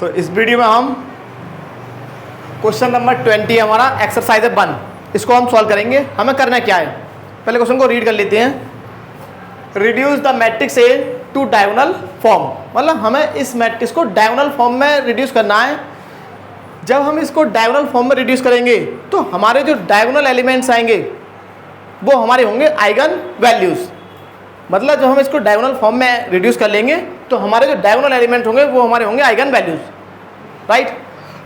तो इस वीडियो में हम क्वेश्चन नंबर 20 हमारा एक्सरसाइज 1, इसको हम सॉल्व करेंगे। हमें करना क्या है, पहले क्वेश्चन को रीड कर लेते हैं। Reduce the matrix A to diagonal form, मतलब हमें इस मैट्रिक्स को डायगोनल फॉर्म में रिड्यूस करना है। जब हम इसको डायगोनल फॉर्म में रिड्यूस करेंगे तो हमारे जो डायगोनल एलिमेंट्स आएंगे वो हमारे होंगे आइगन वैल्यूज। मतलब जब हम इसको डायगोनल फॉर्म में रिड्यूस कर लेंगे तो हमारे जो डायगोनल एलिमेंट होंगे वो हमारे होंगे आइगन वैल्यूज, राइट।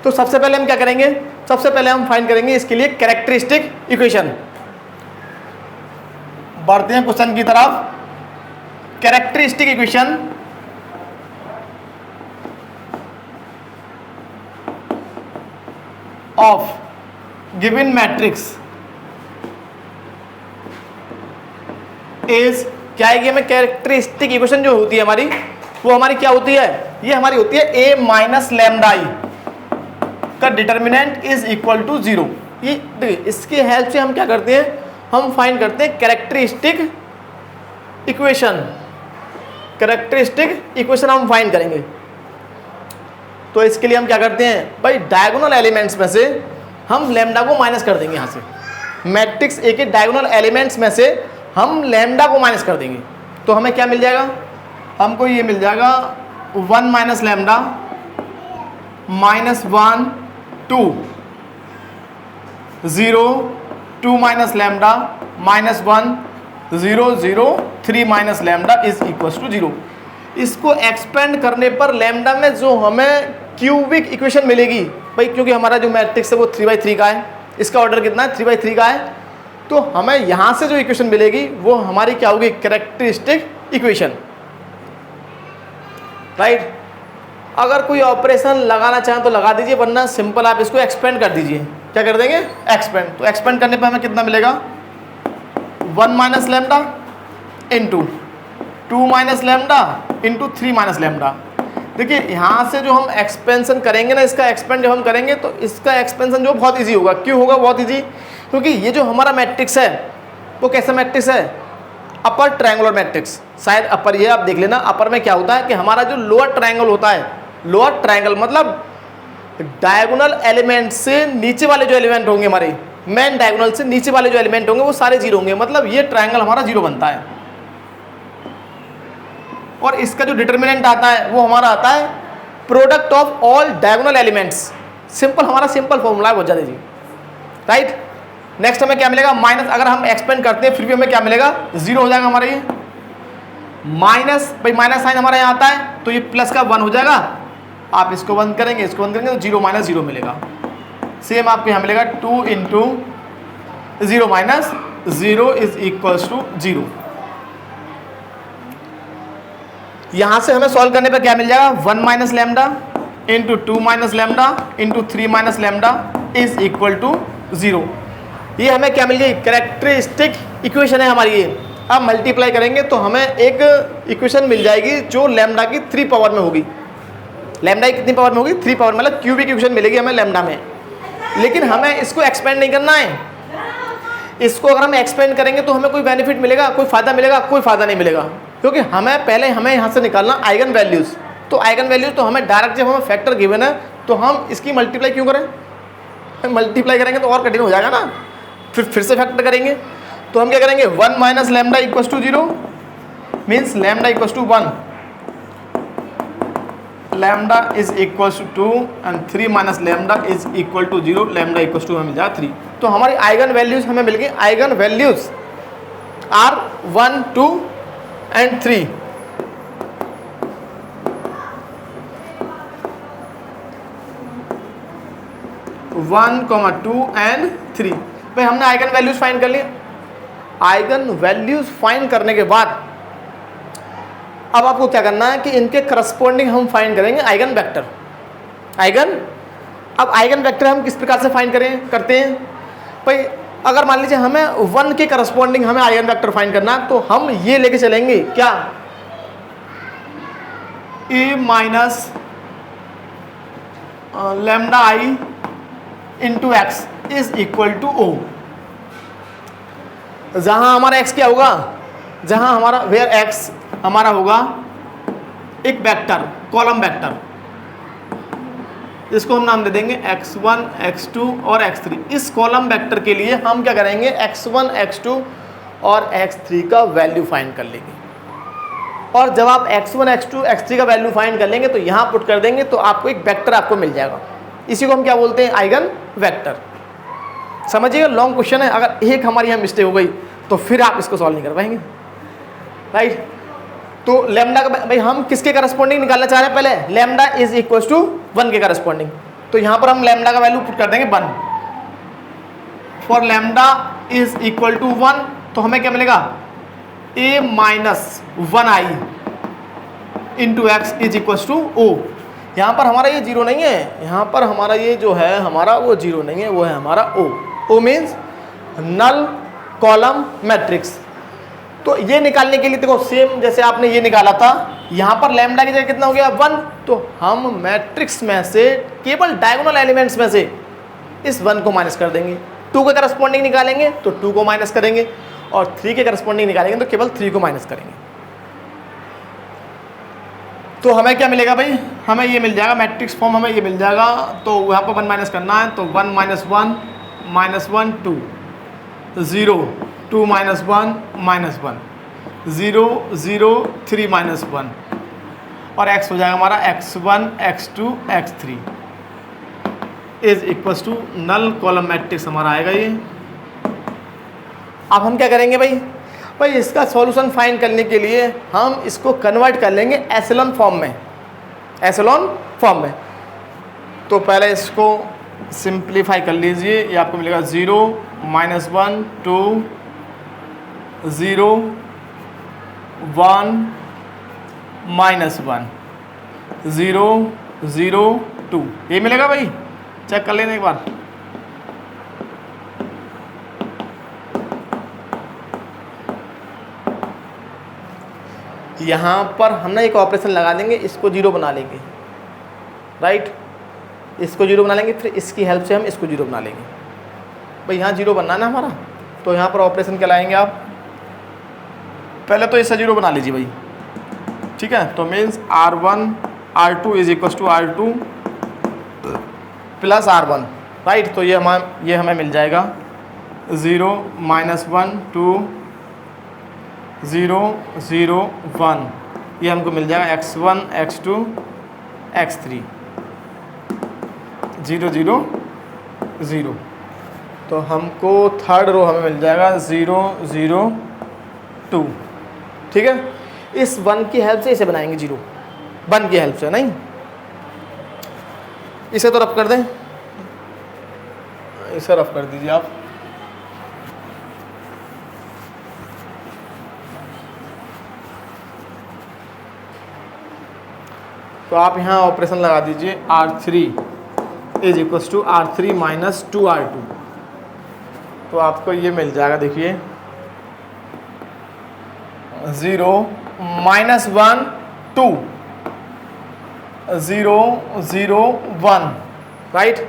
तो सबसे पहले हम क्या करेंगे, सबसे पहले हम फाइंड करेंगे इसके लिए कैरेक्टरिस्टिक इक्वेशन। बढ़ते हैं क्वेश्चन की तरफ। Characteristic equation of given matrix is, क्या है कि हमें कैरेक्टरिस्टिक इक्वेशन जो होती है हमारी, वो हमारी क्या होती है, ये हमारी होती है a माइनस लैम्डा आई का डिटर्मिनेंट इज इक्वल टू 0। ये देखिए, इसकी हेल्प से हम क्या करते हैं, हम फाइंड करते हैं कैरेक्टरिस्टिक इक्वेशन। कैरेक्टरिस्टिक इक्वेशन हम फाइंड करेंगे। तो इसके लिए हम क्या करते हैं भाई, डायगोनल एलिमेंट्स में से हम लैम्डा को माइनस कर देंगे। यहाँ से मैट्रिक्स ए के डायगोनल एलिमेंट्स में से हम लैम्डा को माइनस कर देंगे। तो हमें क्या मिल जाएगा, हमको ये मिल जाएगा 1 minus lambda minus 1 2 0 2 minus lambda minus 1 0 0 3 minus lambda is equal to 0। इसको एक्सपेंड करने पर लैम्डा में जो हमें क्यूबिक इक्वेशन मिलेगी भाई, क्योंकि हमारा जो मैट्रिक्स है वो 3/3 का है, इसका ऑर्डर कितना है 3/3 का है। तो हमें यहाँ से जो इक्वेशन मिलेगी वो हमारी क्या होगी, कैरेक्टरिस्टिक इक्वेशन, राइट। अगर कोई ऑपरेशन लगाना चाहें तो लगा दीजिए, वरना सिंपल आप इसको एक्सपेंड कर दीजिए। क्या कर देंगे, एक्सपेंड। तो एक्सपेंड करने पर हमें कितना मिलेगा, 1 minus lambda into 2 minus lambda into 3 minus lambda. देखिए यहाँ से जो हम एक्सपेंशन करेंगे ना, इसका एक्सपेंड जब हम करेंगे तो इसका एक्सपेंशन जो बहुत इजी होगा। क्यों होगा बहुत इजी, क्योंकि ये जो हमारा मैट्रिक्स है वो कैसा मैट्रिक्स है, अपर ट्रायंगुलर मैट्रिक्स। शायद अपर, ये आप देख लेना, अपर में क्या होता है कि हमारा जो लोअर ट्रायंगल होता है, लोअर ट्रायंगल मतलब डायगोनल एलिमेंट से नीचे वाले जो एलिमेंट होंगे, हमारे मेन डायगोनल से नीचे वाले जो एलिमेंट होंगे वो सारे 0 होंगे। मतलब ये ट्रायंगल हमारा 0 बनता है। और इसका जो डिटर्मिनेंट आता है वो हमारा आता है product of all diagonal elements. Simple, हमारा सिंपल फॉर्मूला है, बहुत ज़्यादा जी, राइट। नेक्स्ट हमें क्या मिलेगा, माइनस। अगर हम एक्सपेंड करते हैं फिर भी हमें क्या मिलेगा, 0 हो जाएगा हमारा ये माइनस। भाई माइनस साइन हमारे यहाँ आता है तो ये प्लस का 1 हो जाएगा। आप इसको बंद करेंगे, इसको बंद करेंगे तो 0 माइनस 0 मिलेगा। सेम आपको यहाँ मिलेगा 2 into 0 minus 0 is equals to 0। यहाँ से हमें सॉल्व करने पर क्या मिल जाएगा, 1 minus lambda into 2 minus lambda into 3 minus lambda is equal to 0। ये हमें क्या मिल गई, कैरेक्टरिस्टिक इक्वेशन है हमारी ये। अब मल्टीप्लाई करेंगे तो हमें एक इक्वेशन मिल जाएगी जो लैम्डा की 3 पावर में होगी। लैम्डा की कितनी पावर में होगी, 3 पावर, मतलब क्यूबिक इक्वेशन मिलेगी हमें लैम्डा में। लेकिन हमें इसको एक्सपेंड नहीं करना है। इसको अगर हम एक्सपेंड करेंगे तो हमें कोई बेनिफिट मिलेगा, कोई फायदा मिलेगा, कोई फायदा नहीं मिलेगा। क्योंकि हमें पहले यहाँ से निकालना आइगन वैल्यूज़। तो आइगन वैल्यूज़ तो हमें डायरेक्ट, जब हमें फैक्टर गिवन है तो हम इसकी मल्टीप्लाई क्यों करें, मल्टीप्लाई करेंगे तो और कठिन हो जाएगा ना, फिर से फैक्टर करेंगे। तो हम क्या करेंगे, 1 minus lambda equals to 0 means lambda equals to 1, lambda is equals to 2 and 3 minus lambda is equal to 0, lambda equals to हमें मिल जाएगा 3। तो हमारी आइगन वैल्यूज़ हमें मिल गई। Eigen values are 1 2 and 3। One 2 and 3। भाई हमने आइगन वैल्यूज फाइंड कर लिए। आइगन वैल्यूज फाइंड करने के बाद अब आपको क्या करना है कि इनके करस्पॉन्डिंग हम फाइंड करेंगे आइगन वेक्टर। अब आइगन वेक्टर हम किस प्रकार से फाइंड करते हैं भाई, अगर मान लीजिए हमें 1 के करस्पॉन्डिंग हमें आइगन वेक्टर फाइंड करना है तो हम ये लेके चलेंगे क्या, A minus lambda I into X is equal to O. जहां हमारा x क्या होगा, जहां हमारा वेयर x हमारा होगा एक वेक्टर, कॉलम वेक्टर, इसको हम नाम दे देंगे x1, x2 और x3। इस कॉलम वेक्टर के लिए हम क्या करेंगे, x1, x2 और x3 का वैल्यू फाइंड कर लेंगे। और जब आप x1, x2, x3 का वैल्यू फाइंड कर लेंगे तो यहाँ पुट कर देंगे तो आपको एक वेक्टर आपको मिल जाएगा। इसी को हम क्या बोलते हैं, आइगन वेक्टर। समझिएगा, लॉन्ग क्वेश्चन है, अगर एक हमारी यहाँ मिस्टेक हो गई तो फिर आप इसको सॉल्व नहीं कर पाएंगे, राइट। तो लैम्डा का भाई हम किसके करस्पॉन्डिंग निकालना चाह रहे हैं, पहले लैम्डा इज इक्वल टू 1 के करस्पॉन्डिंग। तो यहाँ पर हम लैम्डा का वैल्यू पुट कर देंगे 1। For lambda is equal to 1 तो हमें क्या मिलेगा, a minus 1i into X is equal to O. यहाँ पर हमारा ये जीरो नहीं है, यहाँ पर हमारा ये जो है हमारा वो जीरो नहीं है, वो है हमारा ओ। ओ मीन्स नल कॉलम मैट्रिक्स। तो ये निकालने के लिए देखो सेम जैसे आपने ये निकाला था, यहाँ पर लैम्डा की जगह कितना हो गया 1, तो हम मैट्रिक्स में से केवल डायगोनल एलिमेंट्स में से इस 1 को माइनस कर देंगे। 2 के करस्पॉन्डिंग निकालेंगे तो 2 को माइनस करेंगे, और 3 के करस्पॉन्डिंग निकालेंगे तो केवल 3 को माइनस करेंगे। तो हमें क्या मिलेगा भाई, हमें ये मिल जाएगा मैट्रिक्स फॉर्म, हमें ये मिल जाएगा। तो यहाँ पर 1 माइनस करना है, तो 1 minus 1 minus 1 2 0 2 minus 1 minus 1 0 0 3 minus 1, और x हो जाएगा हमारा x1 x2 x3 is equal to null column matrix हमारा आएगा ये। अब हम क्या करेंगे भाई, इसका सॉल्यूशन फाइंड करने के लिए हम इसको कन्वर्ट कर लेंगे एशेलॉन फॉर्म में, एशेलॉन फॉर्म में। तो पहले इसको सिंप्लीफाई कर लीजिए, ये आपको मिलेगा 0 माइनस 1 2 0 1 माइनस 1 0 0 2, ये मिलेगा भाई, चेक कर लेना एक बार। यहाँ पर हम ना एक ऑपरेशन लगा देंगे, इसको 0 बना लेंगे, राइट। इसको 0 बना लेंगे, फिर इसकी हेल्प से हम इसको 0 बना लेंगे। भाई यहाँ 0 बनना ना हमारा, तो यहाँ पर ऑपरेशन क्या लाएंगे आप, पहले तो इससे 0 बना लीजिए भाई, ठीक है। तो means R1 R2 is equal to R2 plus R1, right. तो ये हमें मिल जाएगा 0 माइनस 1 2 0 0 1, ये हमको मिल जाएगा x1 x2 x3 0 0 0। तो हमको थर्ड रो हमें मिल जाएगा 0 0 2, ठीक है। इस 1 की हेल्प से इसे बनाएंगे 0, 1 की हेल्प से नहीं, इसे तो रफ कर दें, इसे रफ कर दीजिए आप। तो आप यहाँ ऑपरेशन लगा दीजिए R3 is equal to R3 minus 2R2, तो आपको ये मिल जाएगा, देखिए 0 माइनस 1 2 0 0 1, राइट।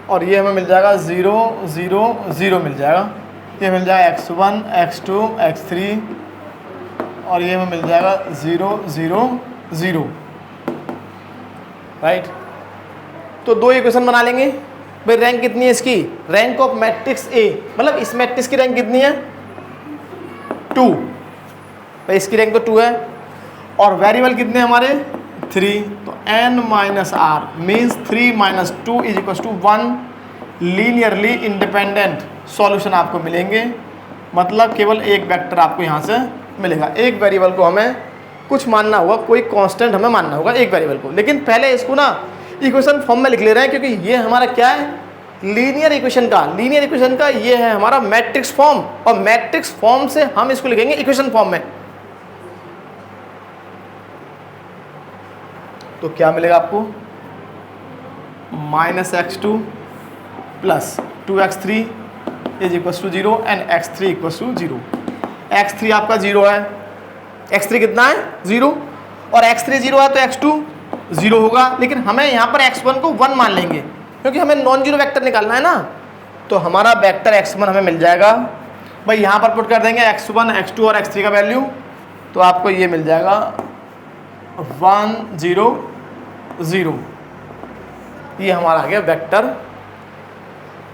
और ये हमें मिल जाएगा 0 0 0 मिल जाएगा, ये मिल जाएगा x1 x2 x3, और ये हमें मिल जाएगा 0 0 0, राइट। तो 2 इक्वेशन बना लेंगे भाई। रैंक कितनी है इसकी, रैंक ऑफ मैट्रिक्स ए, मतलब इस मैट्रिक्स की रैंक कितनी है 2, भाई इसकी रैंक तो 2 है, और वेरिएबल कितने हमारे 3, तो n माइनस आर मीन्स 3 माइनस 2 is equal to 1 linearly independent solution आपको मिलेंगे। मतलब केवल एक वेक्टर आपको यहाँ से मिलेगा, एक वेरिएबल को हमें कुछ मानना होगा, कोई कांस्टेंट हमें मानना होगा एक वेरिएबल को। लेकिन पहले इसको ना इक्वेशन फॉर्म में लिख ले रहे हैं, क्योंकि ये हमारा क्या है, लीनियर इक्वेशन का ये है हमारा मैट्रिक्स फॉर्म, और मैट्रिक्स फॉर्म से हम इसको लिखेंगे इक्वेशन फॉर्म में। तो क्या मिलेगा आपको, minus x2 plus 2x3 is equal to 0 and x3 equal to 0। x3 आपका 0 है, x3 कितना है 0, और x3 0 है तो x2 0 होगा। लेकिन हमें यहाँ पर x1 को 1 मान लेंगे, क्योंकि हमें नॉन जीरो वेक्टर निकालना है ना। तो हमारा वेक्टर x1 हमें मिल जाएगा भाई, यहाँ पर पुट कर देंगे x1 x2 और x3 का वैल्यू, तो आपको ये मिल जाएगा 1 0 0, ये हमारा आ गया vector,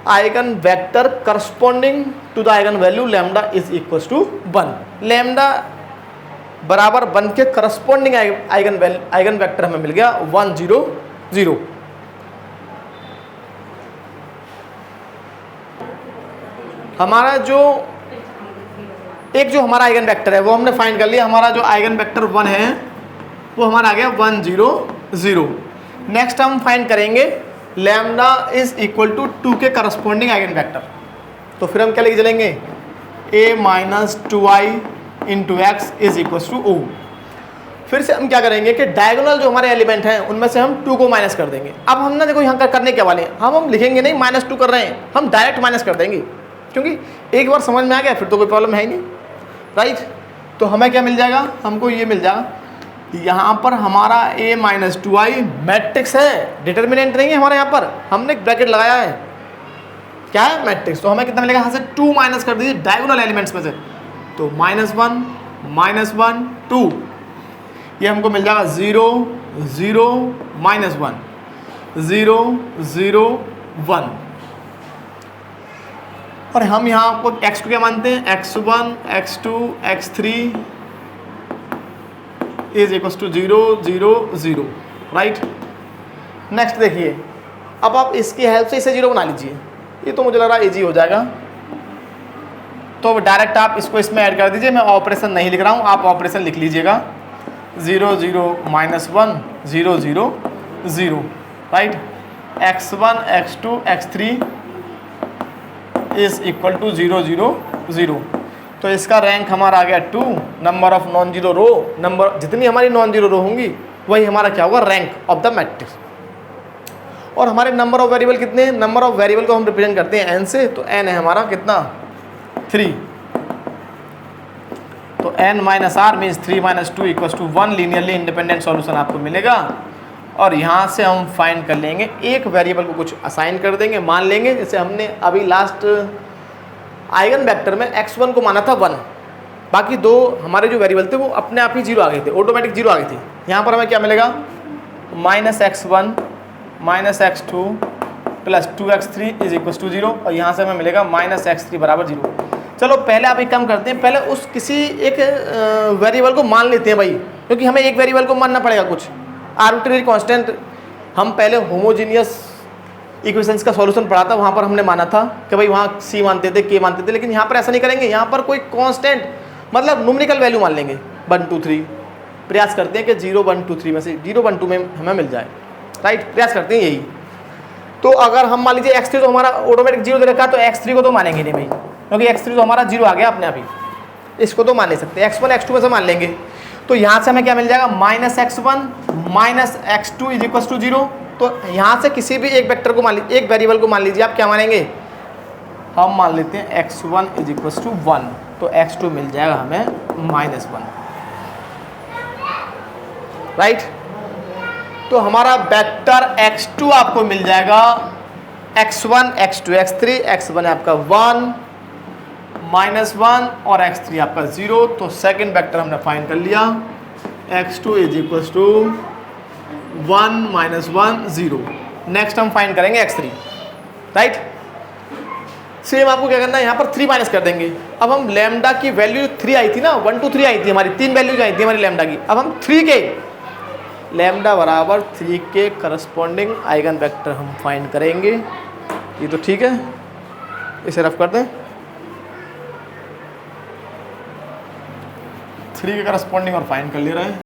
eigen vector corresponding to the eigen value lambda is equal to 1। Lambda बराबर 1 के करस्पॉन्डिंग आइगन वेक्टर हमें मिल गया 1 0 0। हमारा जो हमारा आइगन वेक्टर है वो हमने फाइंड कर लिया। हमारा जो आइगन वेक्टर 1 है वो हमारा आ गया 1 0 0। नेक्स्ट हम फाइंड करेंगे लैम्डा इज इक्वल टू 2 के करस्पॉन्डिंग आइगन वेक्टर। तो फिर हम क्या लेके चलेंगे, a minus 2i into X is equal to O. फिर से हम क्या करेंगे कि डायगोनल जो हमारे एलिमेंट हैं उनमें से हम 2 को माइनस कर देंगे। अब हमने देखो यहाँ करने क्या वाले हैं, हम लिखेंगे नहीं -2 कर रहे हैं, हम डायरेक्ट माइनस कर देंगे, क्योंकि एक बार समझ में आ गया फिर तो कोई प्रॉब्लम है ही नहीं, राइट। तो हमें क्या मिल जाएगा, हमको ये मिल जाएगा यहाँ पर हमारा a माइनस 2i मैट्रिक्स है, डिटर्मिनेंट नहीं है हमारे यहाँ पर, हमने एक ब्रैकेट लगाया है, क्या है मैट्रिक्स। तो हमें कितना मिलेगा, यहाँ से 2 माइनस कर दीजिए डायगोनल एलिमेंट्स में से, तो -1 -1 2, ये हमको मिल जाएगा 0 0 -1 0 0 1। और हम यहाँ आपको x2 क्या मानते हैं, x1 x2 x3 is equal to 0 0 0, right. Next देखिए, अब आप इसकी हेल्प से इसे 0 बना लीजिए, ये तो मुझे लग रहा है इजी हो जाएगा। तो डायरेक्ट आप इसको इसमें ऐड कर दीजिए, मैं ऑपरेशन नहीं लिख रहा हूँ, आप ऑपरेशन लिख लीजिएगा 0 0 -1 0 0 0, right. x1 x2 x3 is equal to 0 0 0। तो इसका रैंक हमारा आ गया 2, number of non zero row, number जितनी हमारी नॉन जीरो रो होंगी वही हमारा क्या होगा, रैंक ऑफ द मैट्रिक्स। और हमारे नंबर ऑफ वेरिएबल कितने हैं, नंबर ऑफ वेरिएबल को हम रिप्रेजेंट करते हैं n से, तो n है हमारा कितना 3, तो n minus R means 3 - 2 = 1 linearly independent solution आपको मिलेगा। और यहाँ से हम फाइंड कर लेंगे, एक वेरिएबल को कुछ असाइन कर देंगे, मान लेंगे जैसे हमने अभी लास्ट आइगन वेक्टर में x1 को माना था 1, बाकी 2 हमारे जो वेरिएबल थे वो अपने आप ही 0 आ गए थे, ऑटोमेटिक 0 आ गए थे। यहाँ पर हमें क्या मिलेगा, -x1 -x2 + 2x3 is equal to 0, और यहाँ से हमें मिलेगा -x3 = 0। चलो पहले आप एक काम करते हैं, पहले उस किसी एक वेरिएबल को मान लेते हैं भाई, क्योंकि हमें एक वेरिएबल को मानना पड़ेगा, कुछ आर्बिट्रेरी कांस्टेंट। हम पहले होमोजीनियस इक्वेशंस का सॉल्यूशन पढ़ा था, वहाँ पर हमने माना था कि भाई वहाँ c मानते थे, k मानते थे, लेकिन यहाँ पर ऐसा नहीं करेंगे, यहाँ पर कोई कांस्टेंट मतलब न्यूमेरिकल वैल्यू मान लेंगे 1 2 3। प्रयास करते हैं कि 0 1 2 3 में से 0 1 2 में हमें मिल जाए, राइट, प्रयास करते हैं यही। तो अगर हम मान लीजिए x3 तो हमारा ऑटोमेटिक 0 दे रखा है, तो x3 को तो मानेंगे नहीं भाई, क्योंकि x3 तो हमारा 0 आ गया अपने आप ही, इसको तो मान नहीं सकते, x1 x2 में से मान लेंगे। तो यहाँ से हमें क्या मिल जाएगा, -x1 -x2 is equal to 0। तो यहाँ से किसी भी एक वेक्टर को मान लीजिए, एक वेरिएबल को मान लीजिए, आप क्या मानेंगे, हम मान लेते हैं x1 इज इक्वल टू 1, तो x2 मिल जाएगा हमें -1, राइट। तो हमारा वेक्टर x2 आपको मिल जाएगा x1 x2 x3, x1 आपका 1 -1 और x3 आपका 0। तो सेकंड वेक्टर हमने फाइंड कर लिया, x2 is equal to 1 -1 0। Next हम फाइंड करेंगे x3, राइट। सेम आपको क्या करना है, यहाँ पर 3 माइनस कर देंगे। अब हम लैम्डा की वैल्यू 3 आई थी ना, 1 2 3 आई थी, हमारी 3 वैल्यूज आई थी हमारी लैम्डा की। अब हम 3 के लैम्डा बराबर 3 के करस्पॉन्डिंग आइगन वेक्टर हम फाइंड करेंगे। ये तो ठीक है, इसे रफ कर दें, 3 के करस्पॉन्डिंग और फाइंड कर ले रहे हैं।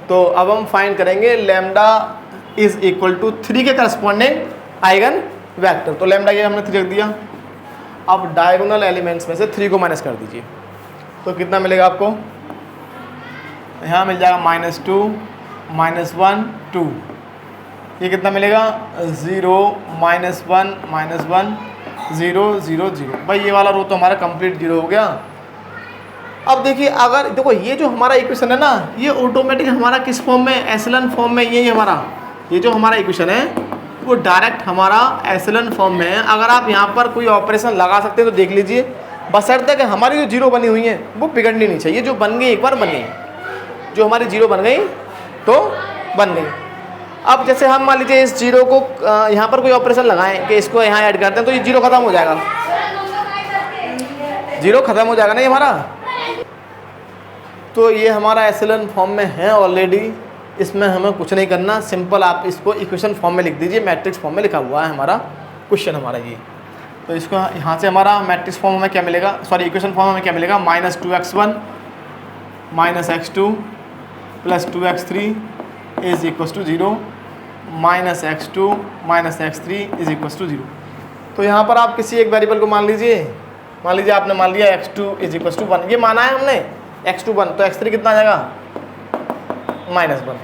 तो अब हम फाइंड करेंगे लैम्डा इज इक्वल टू 3 के करस्पॉन्डिंग आइगन वेक्टर। तो लैम्डा ये हमने 3 रख दिया। अब डायगोनल एलिमेंट्स में से 3 को माइनस कर दीजिए, तो कितना मिलेगा आपको, यहाँ मिल जाएगा -2 -1 2, ये कितना मिलेगा 0 -1 -1 0 0 0। भाई ये वाला रो तो हमारा कंप्लीट 0 हो गया। अब देखिए, अगर देखो ये जो हमारा इक्वेशन है ना, ये ऑटोमेटिक हमारा किस फॉर्म में, एशेलन फॉर्म में। यही हमारा ये जो हमारा इक्वेशन है वो डायरेक्ट हमारा एशेलन फॉर्म में है। अगर आप यहाँ पर कोई ऑपरेशन लगा सकते हैं तो देख लीजिए, बशर्ते कि हमारी जो 0 बनी हुई है वो बिगड़नी नहीं चाहिए। जो बन गई एक बार बन गई, जो हमारी 0 बन गई तो बन गई। अब जैसे हम मान लीजिए इस जीरो को यहाँ पर कोई ऑपरेशन लगाएं कि इसको यहाँ ऐड करते हैं तो ये जीरो खत्म हो जाएगा, जीरो खत्म हो जाएगा नहीं हमारा। तो ये हमारा एशेलन फॉर्म में है ऑलरेडी, इसमें हमें कुछ नहीं करना, सिंपल आप इसको इक्वेशन फॉर्म में लिख दीजिए, मैट्रिक्स फॉर्म में लिखा हुआ है हमारा क्वेश्चन हमारा ये। तो इसको यहाँ से हमारा मैट्रिक्स फॉर्म में क्या मिलेगा, सॉरी इक्वेशन फॉर्म में क्या मिलेगा, -2x1 -x2 + 2x3 is equal to 0, -x2 -x3 is equal to 0। तो यहाँ पर आप किसी एक वेरिएबल को मान लीजिए, मान लीजिए आपने मान लिया x2 इज इक्वल टू 1, ये माना है हमने x2 1, तो x3 कितना आ जाएगा -1।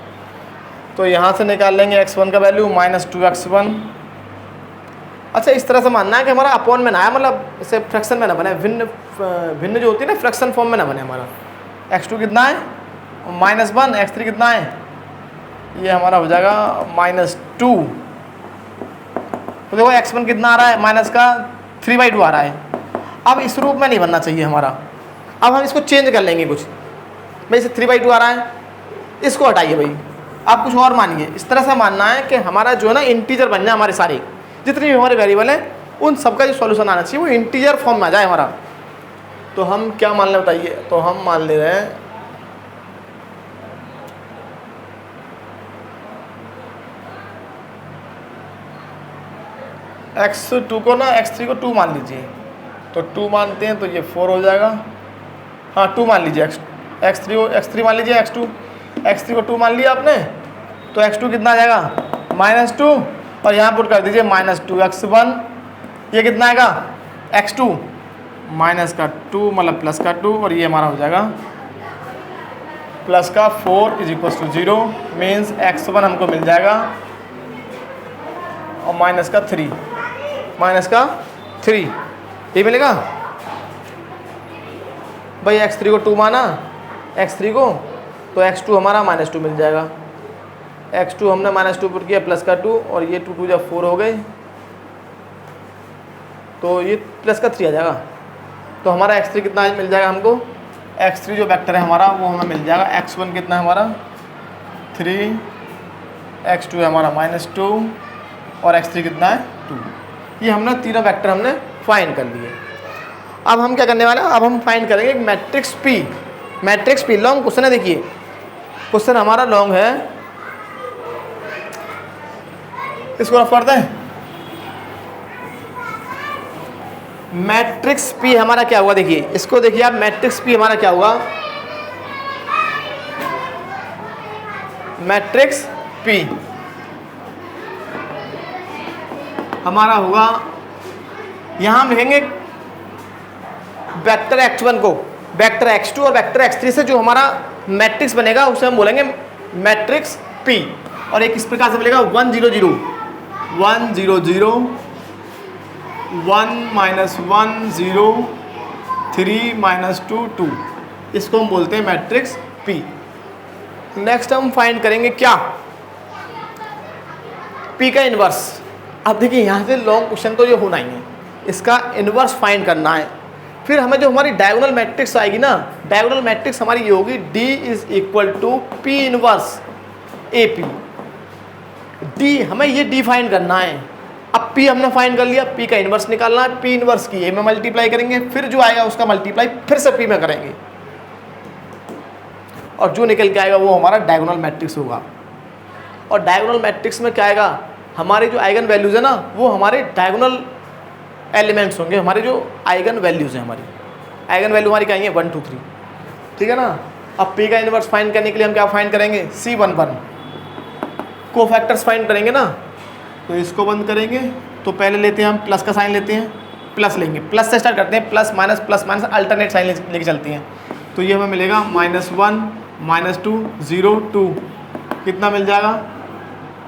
तो यहाँ से निकाल लेंगे x1 का वैल्यू -2x1। अच्छा इस तरह से मानना है कि हमारा अपॉन में ना है, मतलब इसे फ्रैक्शन में ना बने, भिन्न जो होती है ना फ्रैक्शन फॉर्म में ना बने हमारा। x2 कितना है -1, x3 कितना है, ये हमारा हो जाएगा -2। तो देखो x1 कितना आ रहा है, माइनस का 3/2 आ रहा है। अब इस रूप में नहीं बनना चाहिए हमारा, अब हम इसको चेंज कर लेंगे कुछ, भाई इसे 3/2 आ रहा है, इसको हटाइए भाई, आप कुछ और मानिए। इस तरह से मानना है कि हमारा जो है ना इंटीजर बन जाए, हमारे सारे जितने भी हमारे वेरिएबल हैं उन सबका जो सॉल्यूशन आना चाहिए वो इंटीजर फॉर्म में आ जाए हमारा। तो हम क्या मान लें बताइए, तो हम मान ले रहे हैं x2 को ना x3 को 2 मान लीजिए, तो 2 मानते हैं तो ये 4 हो जाएगा, हाँ 2 मान लीजिए, x3 मान लीजिए, x3 को 2 मान लिया आपने, तो x2 कितना आ जाएगा -2, और यहाँ पुट कर दीजिए -2x1, ये कितना आएगा x2 -2 मतलब +2, और ये हमारा हो जाएगा +4 is equal to 0, means x1 हमको मिल जाएगा और -3 ये मिलेगा भाई। x3 को 2 माना, x3 को, तो x2 हमारा -2 मिल जाएगा, x2 हमने -2 पुट किया +2, और ये 2 जब 4 हो गए तो ये +3 आ जाएगा। तो हमारा x3 कितना मिल जाएगा हमको, x3 जो वेक्टर है हमारा वो हमें मिल जाएगा, x1 कितना है हमारा 3, x2 है हमारा -2 और x3 कितना है 2। ये हमने तीनों वेक्टर हमने फाइंड कर लिए। अब हम क्या करने वाले हैं, अब हम फाइंड करेंगे matrix P। Matrix P long question है, देखिए क्वेश्चन हमारा लॉन्ग है, इसको रफ करते हैं। मैट्रिक्स P हमारा क्या हुआ, देखिए इसको देखिए आप, मैट्रिक्स P हमारा क्या हुआ, मैट्रिक्स P हमारा होगा, यहाँ हम लिखेंगे वेक्टर x1 को वेक्टर x2 और वेक्टर x3 से जो हमारा मैट्रिक्स बनेगा उसे हम बोलेंगे मैट्रिक्स P। और एक इस प्रकार से मिलेगा 1 0 0 1 0 0 1 -1 0 3 -2 2, इसको हम बोलते हैं मैट्रिक्स P। नेक्स्ट हम फाइंड करेंगे क्या, P का इन्वर्स। अब देखिए यहाँ से लॉन्ग क्वेश्चन तो ये होना ही है, इसका इन्वर्स फाइंड करना है। फिर हमें जो हमारी डायगोनल मैट्रिक्स आएगी ना, डायगोनल मैट्रिक्स हमारी ये होगी D = P inverse AP। D हमें ये D फाइंड करना है। अब P हमने फाइंड कर लिया, P का इन्वर्स निकालना है, P इन्वर्स की A में मल्टीप्लाई करेंगे, फिर जो आएगा उसका मल्टीप्लाई फिर से P में करेंगे, और जो निकल के आएगा वो हमारा डायगोनल मैट्रिक्स होगा। और डायगोनल मैट्रिक्स में क्या आएगा, हमारे जो आइगन वैल्यूज़ है ना वो हमारे डायगोनल एलिमेंट्स होंगे, हमारे जो आइगन वैल्यूज़ हैं, हमारी आइगन वैल्यू हमारी क्या है 1 2 3, ठीक है ना। अब P का इन्वर्स फाइंड करने के लिए हम क्या फाइंड करेंगे, C11 कोफैक्टर्स फाइंड करेंगे ना, तो इसको बंद करेंगे, तो पहले लेते हैं हम प्लस का साइन लेते हैं, प्लस लेंगे, प्लस से स्टार्ट करते हैं, प्लस माइनस अल्टरनेट साइन लेके चलती हैं। तो ये हमें मिलेगा -1 -2 0 2, कितना मिल जाएगा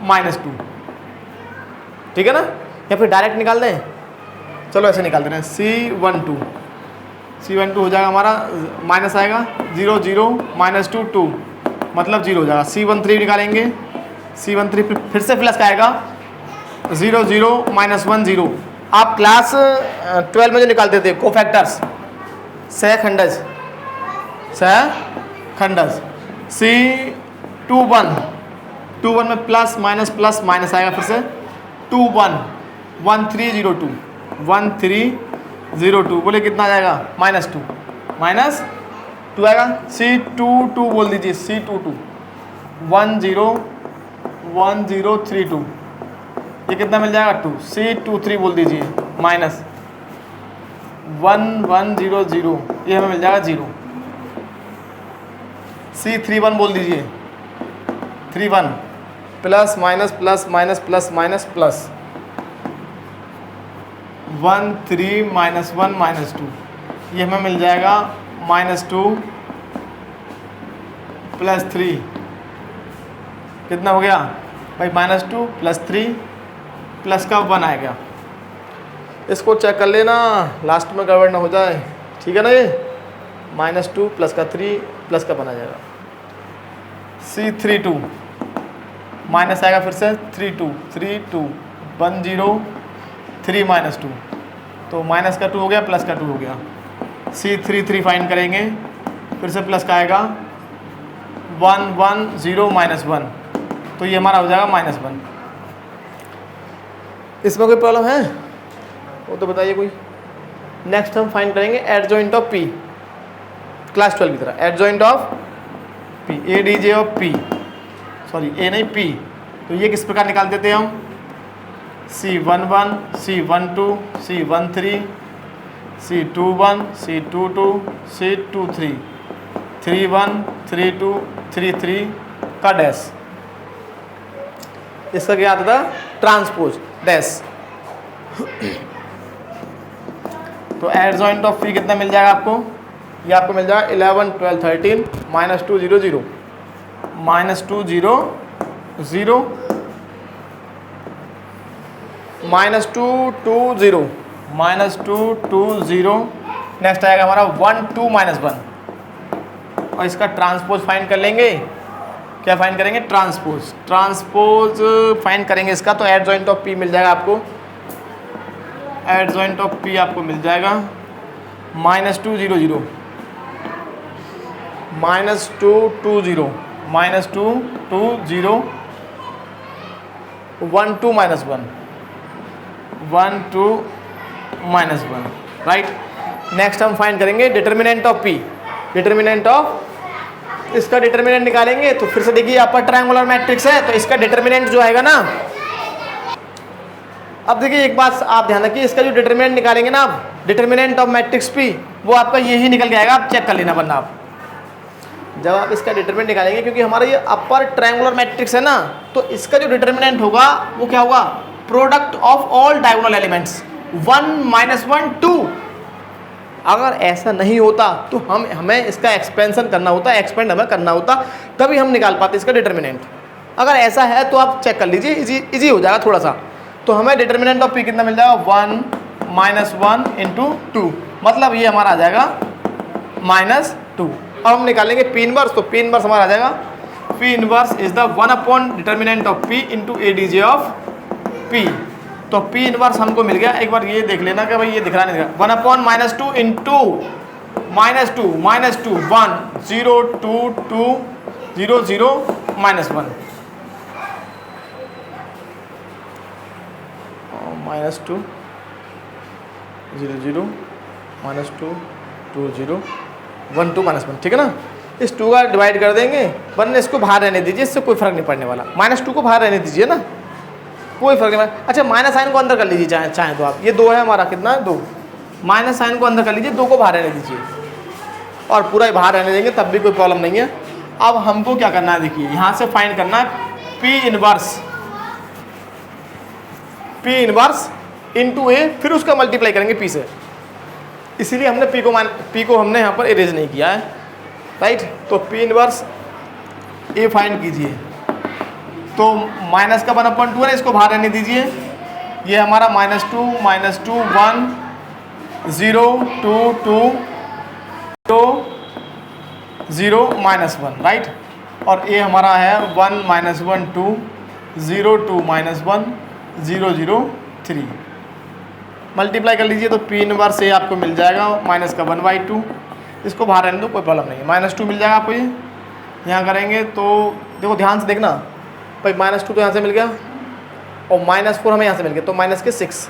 -2, ठीक है ना। या फिर डायरेक्ट निकाल दें, चलो ऐसे निकाल दे रहे हैं, C12 हो जाएगा हमारा, माइनस आएगा 0 0 -2 2, मतलब 0 हो जाएगा। C13 निकालेंगे, C13 फिर से प्लस का आएगा 0 0 -1 0। आप क्लास 12 में जो निकालते थे कोफैक्टर्स, सहखंडज C21 2 1 में प्लस माइनस आएगा, फिर से 2 1 1 3 0 2 1 3 0 2 बोले कितना आ जाएगा -2 आएगा। C2 2 बोल दीजिए, C2 2 1 0 1 0 3 2 ये कितना मिल जाएगा 2। C2 3 बोल दीजिए -1 1 0 0 ये हमें मिल जाएगा 0। C3 1 बोल दीजिए 3 1 प्लस माइनस 1 3 -1 -2 ये हमें मिल जाएगा -2 + 3 कितना हो गया भाई -2 + 3 प्लस का 1 आएगा। इसको चेक कर लेना लास्ट में गड़बड़ ना हो जाए, ठीक है ना। ये -2 प्लस का 3 प्लस का 1 आ जाएगा। C3 2 माइनस आएगा, फिर से 3 2 3 2 1 0 3 -2 तो माइनस का 2 हो गया, प्लस का 2 हो गया। C3 3 फाइंड करेंगे, फिर से प्लस का आएगा 1 1 0 -1 तो ये हमारा हो जाएगा -1। इसमें कोई प्रॉब्लम है वो तो बताइए कोई। नेक्स्ट हम फाइंड करेंगे एडजॉइंट ऑफ P, क्लास 12 की तरह adjoint of P, ADJ of P, sorry A नहीं P। तो ये किस प्रकार निकाल देते हैं हम, C11 C12 C13 C21 C22 C23 31 32 33 का डैश, इसका क्या आता था ट्रांसपोज डैश। तो एडजॉइंट ऑफ P कितना मिल जाएगा आपको, ये आपको मिल जाएगा 11 12 13 -2 0 0 -2 0 0 -2 2 0 -2 2 0 नेक्स्ट आएगा हमारा 1 2 -1 और इसका ट्रांसपोज फाइंड कर लेंगे। क्या फाइंड करेंगे ट्रांसपोज फाइंड करेंगे इसका। तो एडजॉइंट ऑफ P मिल जाएगा आपको, एडजॉइंट ऑफ P आपको मिल जाएगा -2 0 0 -2 2 0 -2 2 0 1 2 -1 1 2 -1 राइट। नेक्स्ट हम फाइंड करेंगे determinant of P। Determinant of इसका डिटर्मिनेंट निकालेंगे तो फिर से देखिए अपर ट्रायंगुलर मैट्रिक्स है तो इसका डिटर्मिनेंट जो आएगा ना, अब देखिए एक बात आप ध्यान रखिए, इसका जो डिटर्मिनेंट निकालेंगे ना आप, डिटर्मिनेंट ऑफ मैट्रिक्स P वो आपका यही निकल के आएगा। आप चेक कर लेना वरना आप जब आप इसका डिटर्मिनेंट निकालेंगे, क्योंकि हमारा ये अपर ट्रायंगुलर मैट्रिक्स है ना, तो इसका जो डिटर्मिनेंट होगा वो क्या होगा product of all diagonal elements 1 -1 2। अगर ऐसा नहीं होता तो हमें इसका एक्सपेंशन करना होता, एक्सपेंड हमें करना होता, तभी हम निकाल पाते इसका डिटर्मिनेंट। अगर ऐसा है तो आप चेक कर लीजिए, इजी हो जाएगा थोड़ा सा। तो हमें डिटर्मिनेंट ऑफ P कितना मिल जाएगा 1 -1 × 2 मतलब ये हमारा आ जाएगा -2। अब हम निकालेंगे P इनवर्स, तो P इनवर्स हमारा आ जाएगा P inverse is the 1 determinant of P × ADJ of P। तो P इनवर्स हमको मिल गया। एक बार ये देख लेना कि भाई ये दिख रहा नहीं दिख रहा। 1 -2 × -2 1 0 2 2 0 0 -1 -2 0 0 -2 2 0 1 2 -1 ठीक है ना। इस 2 का डिवाइड कर देंगे, वरना इसको बाहर रहने दीजिए, इससे कोई फर्क नहीं पड़ने वाला। -2 को बाहर रहने दीजिए ना, कोई फर्क नहीं। अच्छा माइनस साइन को अंदर कर लीजिए चाहे तो आप, ये 2 है हमारा, कितना 2, माइनस साइन को अंदर कर लीजिए, 2 को बाहर रहने दीजिए और पूरा ही बाहर रहने देंगे तब भी कोई प्रॉब्लम नहीं है। अब हमको क्या करना है, देखिए यहाँ से फाइंड करना है P इनवर्स इंटू A, फिर उसका मल्टीप्लाई करेंगे P से। इसीलिए हमने P को हमने यहाँ पर इरेज नहीं किया है, राइट। तो P इनवर्स A फाइंड कीजिए, तो माइनस का 1/2 है, इसको बाहर रहने दीजिए। ये हमारा -2 -2 1 0 2 2 0 -1 राइट। और ये हमारा है 1 -1 2 0 2 -1 0 0 3। मल्टीप्लाई कर लीजिए तो P इनवर्स A आपको मिल जाएगा माइनस का 1/2, इसको बाहर रहने दो कोई प्रॉब्लम नहीं है। -2 मिल जाएगा आपको। ये यहाँ करेंगे तो देखो ध्यान से देखना, भाई -2 तो यहाँ से मिल गया और -4 हमें यहाँ से मिल गया, तो -6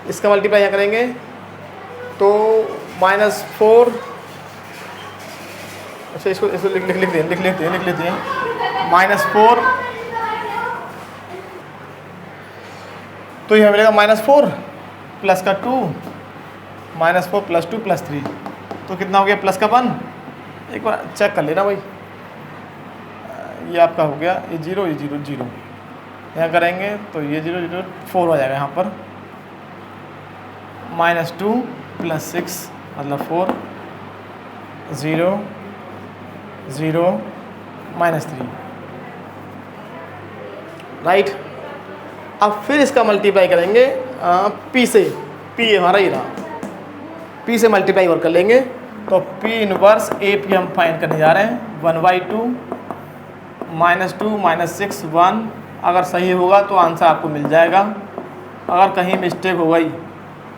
इसका मल्टीप्लाई यहाँ करेंगे तो -4, अच्छा इसको लिख लेते हैं -4, तो यह मिलेगा -4 प्लस का 2, -4 + 2 + 3, तो कितना हो गया प्लस का 1, एक बार चेक कर लेना भाई, ये आपका हो गया ये 0 ये 0 0, यहाँ करेंगे तो ये 0 0 4 हो जाएगा यहाँ पर, -2 + 6 मतलब 4, 0 0 -3, राइट। अब फिर इसका मल्टीप्लाई करेंगे P से, P हमारा ही रहा, P से मल्टीप्लाई और कर लेंगे, तो P इनवर्स AP हम फाइंड करने जा रहे हैं, 1/2 -2 -6 1, अगर सही होगा तो आंसर आपको मिल जाएगा, अगर कहीं मिस्टेक हो गई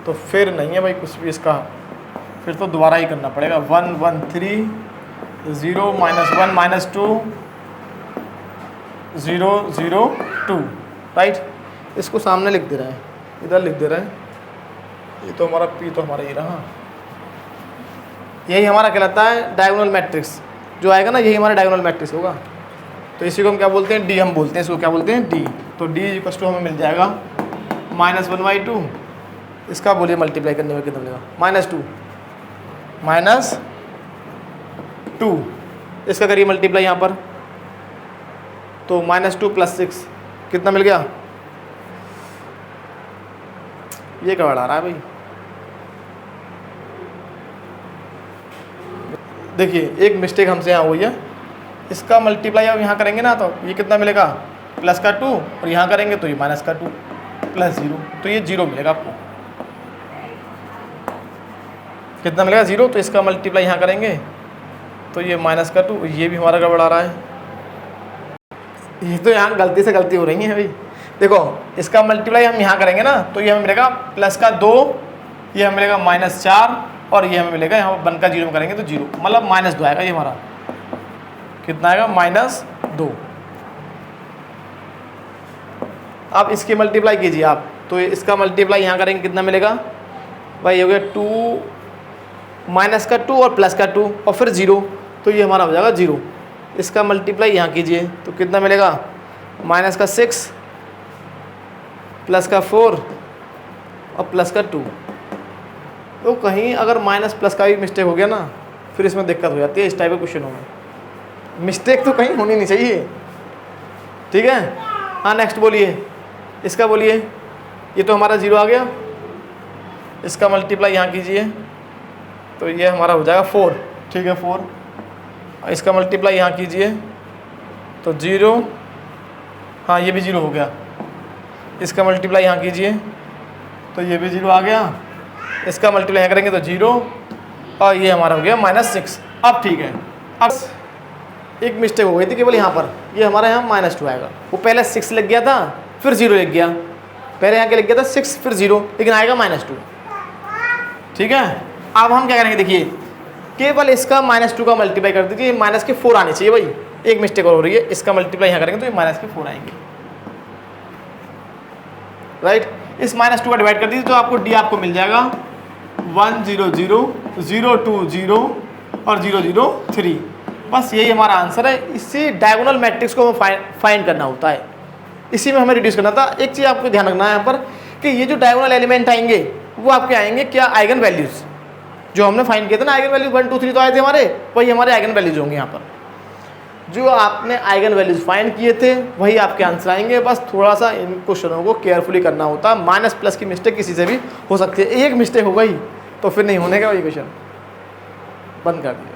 तो फिर नहीं है भाई कुछ भी इसका, फिर तो दोबारा ही करना पड़ेगा। 1 1 3 0 -1 -2 0 0 2, राइट। इसको सामने लिख दे रहे हैं, इधर लिख दे रहे हैं, ये तो हमारा P तो हमारा ये रहा, यही हमारा कहलाता है डायगोनल मैट्रिक्स, जो आएगा ना यही हमारा डायगोनल मैट्रिक्स होगा, तो इसी को हम क्या बोलते हैं, D हम बोलते हैं, इसको क्या बोलते हैं, D। तो D = हमें मिल जाएगा -1/2, इसका बोलिए मल्टीप्लाई करने में कितना मिलेगा, -2 इसका करिए मल्टीप्लाई यहाँ पर, तो -2 + 6 कितना मिल गया, ये क्या बढ़ा रहा है भाई, देखिए एक मिस्टेक हमसे यहाँ हुई है, इसका मल्टीप्लाई अब यहाँ करेंगे ना तो ये कितना मिलेगा प्लस का 2, और यहाँ करेंगे तो ये -2 + 0, तो ये 0 मिलेगा आपको, कितना मिलेगा 0, तो इसका मल्टीप्लाई यहाँ करेंगे तो ये -2, ये भी हमारा गड़बड़ा रहा है, ये तो यहाँ गलती से गलती हो रही है भाई। देखो इसका मल्टीप्लाई हम यहाँ करेंगे ना तो ये हमें मिलेगा प्लस का 2, ये हमें मिलेगा -4, और ये हमें मिलेगा यहाँ 1 का 0 में करेंगे तो 0, मतलब -2 आएगा ये हमारा, कितना आएगा -2। अब इसकी मल्टीप्लाई कीजिए आप, तो इसका मल्टीप्लाई यहाँ करेंगे कितना मिलेगा भाई, हो गया 2 -2 और प्लस का 2 और फिर 0, तो ये हमारा हो जाएगा 0। इसका मल्टीप्लाई यहाँ कीजिए तो कितना मिलेगा -6 प्लस का 4 और प्लस का 2, तो कहीं अगर माइनस प्लस का भी मिस्टेक हो गया ना फिर इसमें दिक्कत हो जाती है इस टाइप के क्वेश्चनों में, मिस्टेक तो कहीं होनी नहीं चाहिए, ठीक है। हाँ नेक्स्ट बोलिए, इसका बोलिए, ये तो हमारा 0 आ गया, इसका मल्टीप्लाई यहाँ कीजिए तो ये हमारा हो जाएगा 4, ठीक है 4, इसका मल्टीप्लाई यहाँ कीजिए तो 0, हाँ ये भी 0 हो गया, इसका मल्टीप्लाई यहाँ कीजिए तो ये भी 0 आ गया, इसका मल्टीप्लाई यहाँ करेंगे तो 0, और ये हमारा हो गया -6। अब ठीक है, अब एक मिस्टेक हो गई थी केवल यहाँ पर, ये हमारा यहाँ -2 आएगा, वो पहले 6 लग गया था फिर 0 लग गया, पहले यहाँ क्या लग गया था 6 फिर 0, लेकिन आएगा -2, ठीक है। अब हम क्या करेंगे, देखिए केवल इसका -2 का मल्टीप्लाई कर दीजिए, -4 आने चाहिए भाई, एक मिस्टेक और हो रही है, इसका मल्टीप्लाई यहाँ करेंगे तो ये -4 आएंगे, राइट। इस -2 का डिवाइड कर दीजिए तो आपको D आपको मिल जाएगा 1 0 0 0 2 0 और 0 0 3, बस यही हमारा आंसर है। इसी डायगोनल मैट्रिक्स को हमें फाइंड करना होता है, इसी में हमें रिड्यूस करना था। एक चीज़ आपको ध्यान रखना है यहाँ पर कि ये जो डायगोनल एलिमेंट आएंगे वो आपके आएंगे क्या, आइगन वैल्यूज़, जो हमने फाइंड किया था ना आइगन वैल्यूज 1 2 3 तो आए थे हमारे, वही हमारे आइगन वैल्यूज होंगे यहाँ पर, जो आपने आइगन वैल्यूज फाइंड किए थे वही आपके आंसर आएंगे। बस थोड़ा सा इन क्वेश्चनों को केयरफुली करना होता है, माइनस प्लस की मिस्टेक किसी से भी हो सकती है, एक मिस्टेक हो गई तो फिर नहीं होने का वही क्वेश्चन बंद कर दिया।